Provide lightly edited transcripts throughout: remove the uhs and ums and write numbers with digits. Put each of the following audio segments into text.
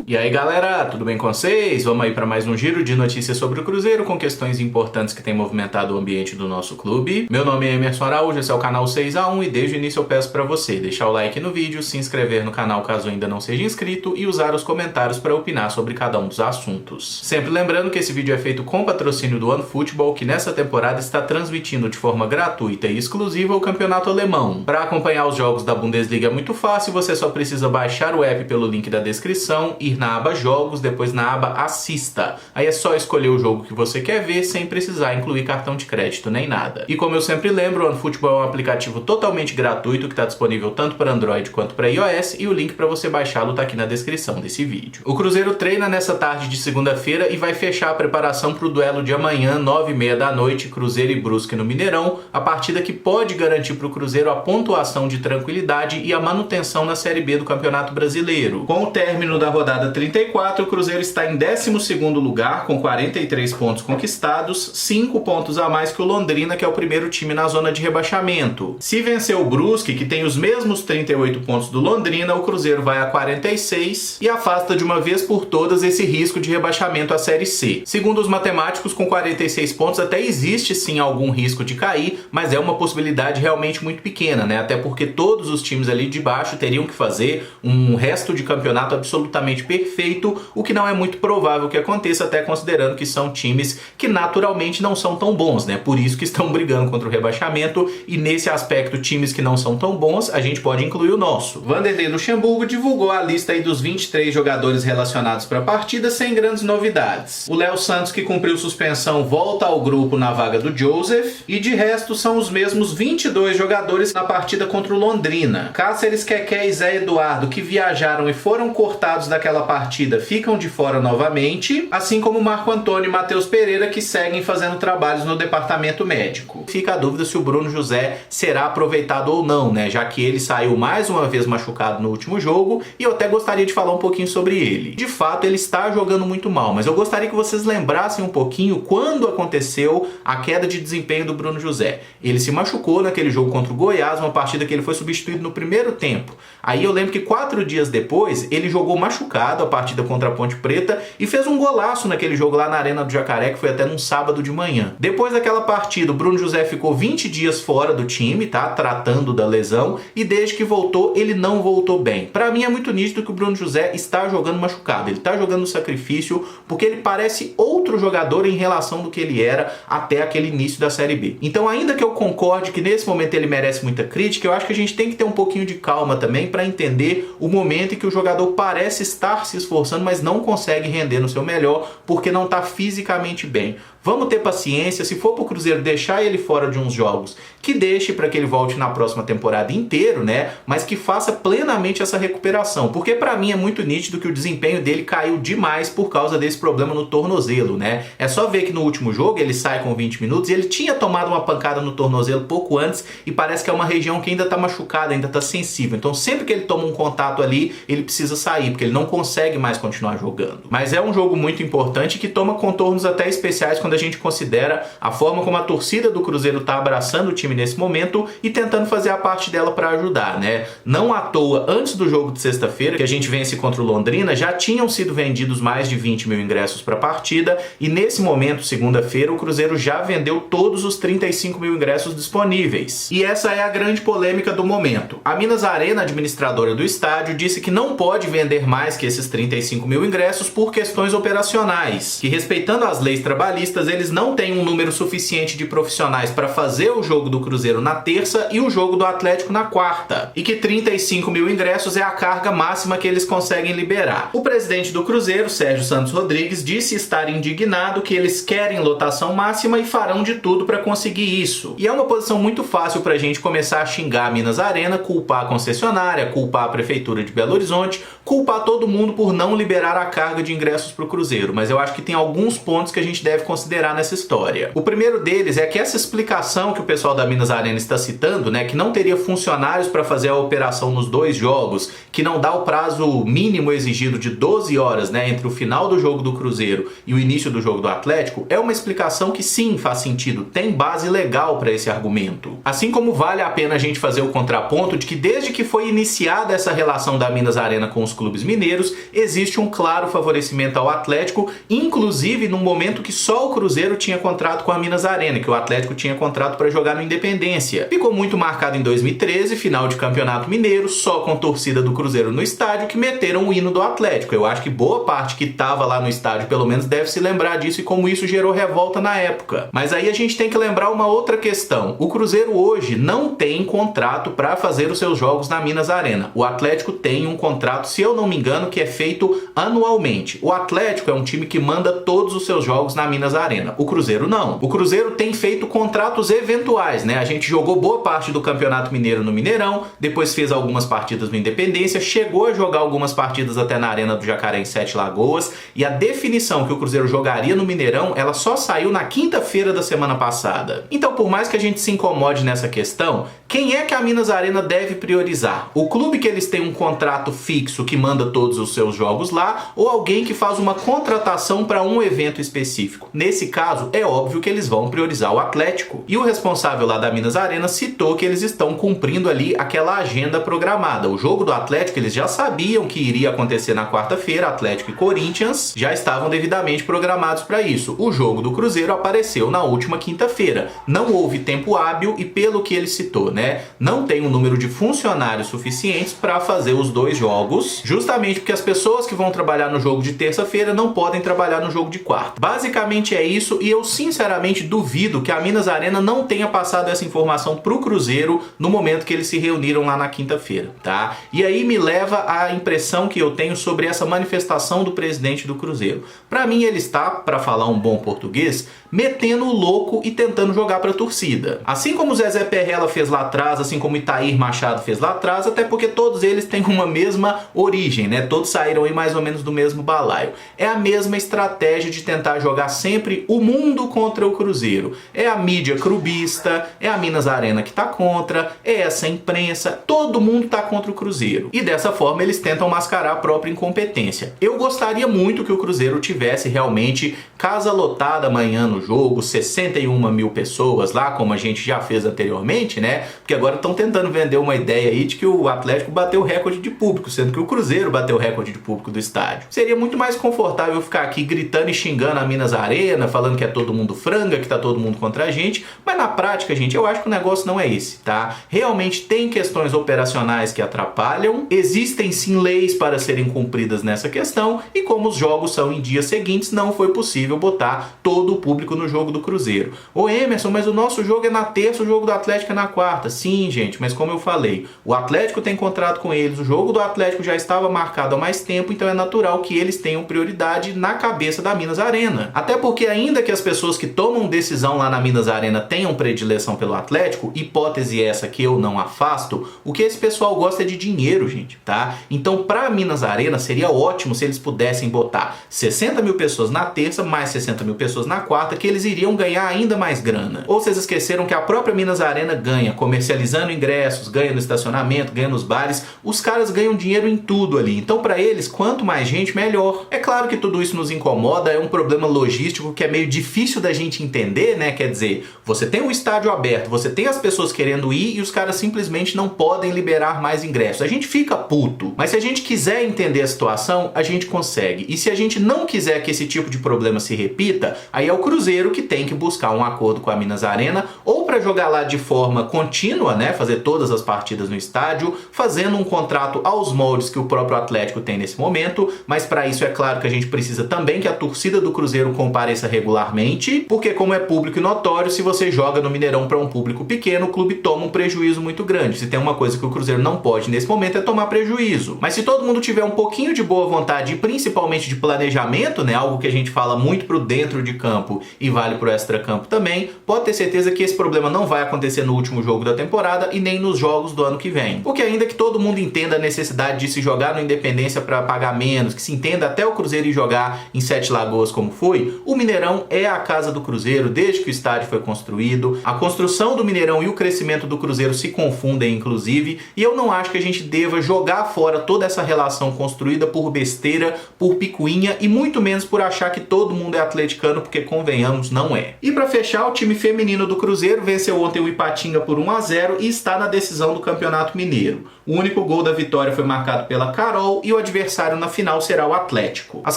E aí galera, tudo bem com vocês? Vamos aí para mais um giro de notícias sobre o Cruzeiro com questões importantes que têm movimentado o ambiente do nosso clube. Meu nome é Emerson Araújo, esse é o canal 6x1 e desde o início eu peço para você deixar o like no vídeo, se inscrever no canal caso ainda não seja inscrito e usar os comentários para opinar sobre cada um dos assuntos. Sempre lembrando que esse vídeo é feito com patrocínio do OneFootball, que nessa temporada está transmitindo de forma gratuita e exclusiva o campeonato alemão. Para acompanhar os jogos da Bundesliga é muito fácil, você só precisa baixar o app pelo link da descrição, ir na aba Jogos, depois na aba Assista. Aí é só escolher o jogo que você quer ver sem precisar incluir cartão de crédito nem nada. E como eu sempre lembro, o OneFootball é um aplicativo totalmente gratuito que está disponível tanto para Android quanto para iOS e o link para você baixá-lo está aqui na descrição desse vídeo. O Cruzeiro treina nessa tarde de segunda-feira e vai fechar a preparação para o duelo de amanhã, 9h30 da noite, Cruzeiro e Brusque no Mineirão, a partida que pode garantir para o Cruzeiro a pontuação de tranquilidade e a manutenção na Série B do Campeonato Brasileiro. Com o término da rodada 34, o Cruzeiro está em 12º lugar com 43 pontos conquistados, 5 pontos a mais que o Londrina, que é o primeiro time na zona de rebaixamento. Se vencer o Brusque, que tem os mesmos 38 pontos do Londrina, o Cruzeiro vai a 46 e afasta de uma vez por todas esse risco de rebaixamento à Série C. Segundo os matemáticos, com 46 pontos até existe sim algum risco de cair, mas é uma possibilidade realmente muito pequena, né? Até porque todos os times ali de baixo teriam que fazer um resto de campeonato absolutamente perfeito, o que não é muito provável que aconteça, até considerando que são times que naturalmente não são tão bons, né? Por isso que estão brigando contra o rebaixamento, e nesse aspecto, times que não são tão bons, a gente pode incluir o nosso. Vanderlei Luxemburgo divulgou a lista aí dos 23 jogadores relacionados para a partida sem grandes novidades. O Léo Santos, que cumpriu suspensão, volta ao grupo na vaga do Joseph, e de resto são os mesmos 22 jogadores na partida contra o Londrina. Cáceres, Keké e Zé Eduardo, que viajaram e foram cortados daquela partida, ficam de fora novamente, assim como Marco Antônio e Matheus Pereira, que seguem fazendo trabalhos no departamento médico. Fica a dúvida se o Bruno José será aproveitado ou não, né? Já que ele saiu mais uma vez machucado no último jogo, e eu até gostaria de falar um pouquinho sobre ele. De fato, ele está jogando muito mal, mas eu gostaria que vocês lembrassem um pouquinho quando aconteceu a queda de desempenho do Bruno José. Ele se machucou naquele jogo contra o Goiás, uma partida que ele foi substituído no primeiro tempo. Aí eu lembro que 4 dias depois, ele jogou machucado a partida contra a Ponte Preta e fez um golaço naquele jogo lá na Arena do Jacaré, que foi até num sábado de manhã. Depois daquela partida, o Bruno José ficou 20 dias fora do time, tá? Tratando da lesão, e desde que voltou, ele não voltou bem. Pra mim é muito nítido que o Bruno José está jogando machucado, ele tá jogando no sacrifício, porque ele parece outro jogador em relação do que ele era até aquele início da Série B. Então, ainda que eu concorde que nesse momento ele merece muita crítica, eu acho que a gente tem que ter um pouquinho de calma também para entender o momento em que o jogador parece estar se esforçando, mas não consegue render no seu melhor porque não está fisicamente bem. Vamos ter paciência, se for pro Cruzeiro deixar ele fora de uns jogos, que deixe para que ele volte na próxima temporada inteiro, né? Mas que faça plenamente essa recuperação, porque para mim é muito nítido que o desempenho dele caiu demais por causa desse problema no tornozelo, né? É só ver que no último jogo ele sai com 20 minutos e ele tinha tomado uma pancada no tornozelo pouco antes e parece que é uma região que ainda tá machucada, ainda tá sensível. Então sempre que ele toma um contato ali, ele precisa sair, porque ele não consegue mais continuar jogando. Mas é um jogo muito importante que toma contornos até especiais quando a gente considera a forma como a torcida do Cruzeiro está abraçando o time nesse momento e tentando fazer a parte dela para ajudar, né? Não à toa, antes do jogo de sexta-feira, que a gente vence contra o Londrina, já tinham sido vendidos mais de 20 mil ingressos para a partida, e nesse momento, segunda-feira, o Cruzeiro já vendeu todos os 35 mil ingressos disponíveis. E essa é a grande polêmica do momento. A Minas Arena, administradora do estádio, disse que não pode vender mais que esses 35 mil ingressos por questões operacionais, que respeitando as leis trabalhistas, eles não têm um número suficiente de profissionais para fazer o jogo do Cruzeiro na terça e o jogo do Atlético na quarta, e que 35 mil ingressos é a carga máxima que eles conseguem liberar. O presidente do Cruzeiro, Sérgio Santos Rodrigues, disse estar indignado, que eles querem lotação máxima e farão de tudo para conseguir isso. E é uma posição muito fácil para a gente começar a xingar a Minas Arena, culpar a concessionária, culpar a Prefeitura de Belo Horizonte, culpar todo mundo por não liberar a carga de ingressos para o Cruzeiro, mas eu acho que tem alguns pontos que a gente deve considerar considerar nessa história. O primeiro deles é que essa explicação que o pessoal da Minas Arena está citando, né, que não teria funcionários para fazer a operação nos 2 jogos, que não dá o prazo mínimo exigido de 12 horas, né, entre o final do jogo do Cruzeiro e o início do jogo do Atlético, é uma explicação que sim faz sentido, tem base legal para esse argumento. Assim como vale a pena a gente fazer o contraponto de que desde que foi iniciada essa relação da Minas Arena com os clubes mineiros, existe um claro favorecimento ao Atlético, inclusive num momento que só o Cruzeiro tinha contrato com a Minas Arena, que o Atlético tinha contrato para jogar no Independência. Ficou muito marcado em 2013, final de Campeonato Mineiro, só com torcida do Cruzeiro no estádio, que meteram o hino do Atlético. Eu acho que boa parte que estava lá no estádio, pelo menos, deve se lembrar disso e como isso gerou revolta na época. Mas aí a gente tem que lembrar uma outra questão. O Cruzeiro hoje não tem contrato para fazer os seus jogos na Minas Arena. O Atlético tem um contrato, se eu não me engano, que é feito anualmente. O Atlético é um time que manda todos os seus jogos na Minas Arena. O Cruzeiro não. O Cruzeiro tem feito contratos eventuais, né? A gente jogou boa parte do Campeonato Mineiro no Mineirão, depois fez algumas partidas no Independência, chegou a jogar algumas partidas até na Arena do Jacaré em Sete Lagoas, e a definição que o Cruzeiro jogaria no Mineirão, ela só saiu na quinta-feira da semana passada. Então, por mais que a gente se incomode nessa questão, quem é que a Minas Arena deve priorizar? O clube que eles têm um contrato fixo que manda todos os seus jogos lá, ou alguém que faz uma contratação para um evento específico? Nesse caso, é óbvio que eles vão priorizar o Atlético. E o responsável lá da Minas Arena citou que eles estão cumprindo ali aquela agenda programada. O jogo do Atlético, eles já sabiam que iria acontecer na quarta-feira, Atlético e Corinthians, já estavam devidamente programados para isso. O jogo do Cruzeiro apareceu na última quinta-feira. Não houve tempo hábil e, pelo que ele citou, né, não tem um número de funcionários suficientes para fazer os 2 jogos, justamente porque as pessoas que vão trabalhar no jogo de terça-feira não podem trabalhar no jogo de quarta. Basicamente é isso, e eu sinceramente duvido que a Minas Arena não tenha passado essa informação pro Cruzeiro no momento que eles se reuniram lá na quinta-feira, tá? E aí me leva à impressão que eu tenho sobre essa manifestação do presidente do Cruzeiro. Para mim ele está, para falar um bom português, metendo o louco e tentando jogar pra torcida. Assim como o Zezé Perrella fez lá atrás, assim como o Itair Machado fez lá atrás, até porque todos eles têm uma mesma origem, né? Todos saíram aí mais ou menos do mesmo balaio. É a mesma estratégia de tentar jogar sempre o mundo contra o Cruzeiro. É a mídia clubista, é a Minas Arena que tá contra, é essa imprensa, todo mundo tá contra o Cruzeiro. E dessa forma eles tentam mascarar a própria incompetência. Eu gostaria muito que o Cruzeiro tivesse realmente casa lotada amanhã no jogo, 61 mil pessoas lá, como a gente já fez anteriormente, né? Porque agora estão tentando vender uma ideia aí de que o Atlético bateu o recorde de público, sendo que o Cruzeiro bateu o recorde de público do estádio. Seria muito mais confortável ficar aqui gritando e xingando a Minas Arena, falando que é todo mundo franga, que tá todo mundo contra a gente, mas na prática, gente, eu acho que o negócio não é esse, tá? Realmente tem questões operacionais que atrapalham, existem sim leis para serem cumpridas nessa questão, e como os jogos são em dias seguintes, não foi possível botar todo o público no jogo do Cruzeiro. Ô Emerson, mas o nosso jogo é na terça, o jogo do Atlético é na quarta. Sim, gente, mas como eu falei, o Atlético tem contrato com eles, o jogo do Atlético já estava marcado há mais tempo, então é natural que eles tenham prioridade na cabeça da Minas Arena. Até porque ainda que as pessoas que tomam decisão lá na Minas Arena tenham predileção pelo Atlético, hipótese essa que eu não afasto, o que esse pessoal gosta é de dinheiro, gente, tá? Então pra Minas Arena seria ótimo se eles pudessem botar 60 mil pessoas na terça, mais 60 mil pessoas na quarta, que eles iriam ganhar ainda mais grana. Ou vocês esqueceram que a própria Minas Arena ganha comercializando ingressos, ganha no estacionamento, ganha nos bares, os caras ganham dinheiro em tudo ali. Então pra eles, quanto mais gente, melhor. É claro que tudo isso nos incomoda, é um problema logístico que é meio difícil da gente entender, né? Quer dizer, você tem um estádio aberto, você tem as pessoas querendo ir e os caras simplesmente não podem liberar mais ingressos. A gente fica puto, mas se a gente quiser entender a situação, a gente consegue. E se a gente não quiser que esse tipo de problema se repita, aí é o Cruzeiro que tem que buscar um acordo com a Minas Arena, ou para jogar lá de forma contínua, né, fazer todas as partidas no estádio, fazendo um contrato aos moldes que o próprio Atlético tem nesse momento, mas para isso é claro que a gente precisa também que a torcida do Cruzeiro compareça regularmente, porque como é público e notório, se você joga no Mineirão para um público pequeno, o clube toma um prejuízo muito grande. Se tem uma coisa que o Cruzeiro não pode nesse momento é tomar prejuízo. Mas se todo mundo tiver um pouquinho de boa vontade e principalmente de planejamento, né, algo que a gente fala muito pro dentro de campo e vale pro extra-campo também, pode ter certeza que esse problema não vai acontecer no último jogo da temporada e nem nos jogos do ano que vem. Porque ainda que todo mundo entenda a necessidade de se jogar no Independência para pagar menos, que se entenda até o Cruzeiro ir jogar em Sete Lagoas como foi, o Mineirão Mineirão é a casa do Cruzeiro desde que o estádio foi construído. A construção do Mineirão e o crescimento do Cruzeiro se confundem, inclusive, e eu não acho que a gente deva jogar fora toda essa relação construída por besteira, por picuinha e muito menos por achar que todo mundo é atleticano, porque convenhamos, não é. E para fechar, o time feminino do Cruzeiro venceu ontem o Ipatinga por 1-0 e está na decisão do Campeonato Mineiro. O único gol da vitória foi marcado pela Carol e o adversário na final será o Atlético. As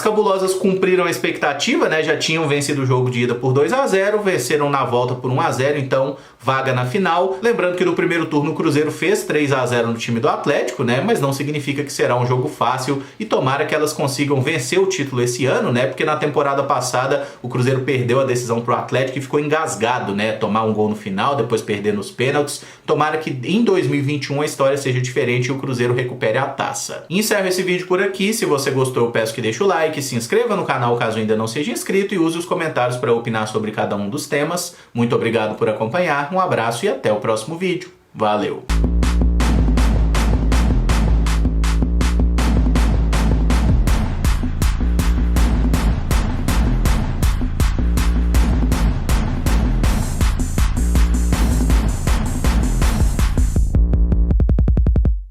cabulosas cumpriram a expectativa, né? Já tinham vencido o jogo de ida por 2-0, venceram na volta por 1-0, então vaga na final. Lembrando que no primeiro turno o Cruzeiro fez 3-0 no time do Atlético, né? Mas não significa que será um jogo fácil e tomara que elas consigam vencer o título esse ano, né? Porque na temporada passada o Cruzeiro perdeu a decisão pro Atlético e ficou engasgado, né? Tomar um gol no final, depois perder nos pênaltis. Tomara que em 2021 a história seja diferente e o Cruzeiro recupere a taça. Encerro esse vídeo por aqui. Se você gostou, eu peço que deixe o like, se inscreva no canal caso ainda não seja inscrito e use os comentários para opinar sobre cada um dos temas. Muito obrigado por acompanhar, um abraço e até o próximo vídeo. Valeu!